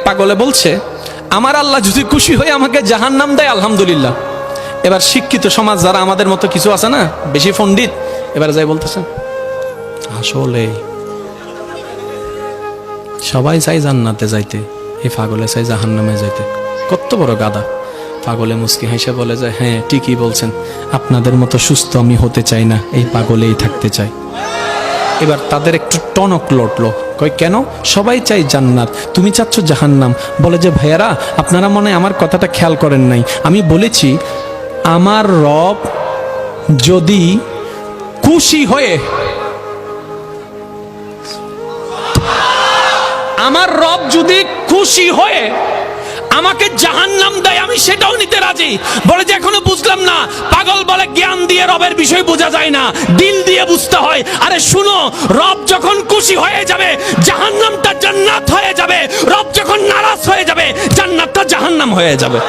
পাগলে বলছে, আমার আল্লাহ যদি খুশি হয়ে আমাকে জাহান্নাম দেয় আলহামদুলিল্লাহ। এবার শিক্ষিত সমাজ যারা আমাদের মতো কিছু আছে না, বেশি পণ্ডিত, এবার যাই বলতেছে আসলে সবাই চাই জান্নাতে যাইতে, এই পাগলে চাই জাহান্নামে যাইতে। কত বড় গাদা! পাগলে মুস্কি হাসে বলে যায়, হ্যাঁ ঠিকই বলছেন, আপনাদের মতো সুস্থ আমি হতে চাই না, এই পাগলেই থাকতে চাই। এবার তাদের একটু টনক লটলো, কই কেন? সবাই চাই জান্নাত, তুমি চাচ্ছ জাহান্নাম। বলে যে ভাইয়ারা, আপনারা মনে হয় আমার কথাটা খেয়াল করেন নাই। আমি বলেছি আমার রব যদি খুশি হয়ে, আমার রব যদি খুশি হয়ে আমাকে জাহান্নাম দেয়, আমি সেটাও নিতে রাজি। বলে যে এখনো বুঝলাম না। পাগল বলে জ্ঞান দিয়ে রবের বিষয় বোঝা যায় না, দিল দিয়ে বুঝতে হয়। আরে শুনো, রব যখন খুশি হয়ে যাবে জাহান্নামটা জান্নাত হয়ে যাবে, রব যখন নারাজ হয়ে যাবে জান্নাতটা জাহান্নাম হয়ে যাবে।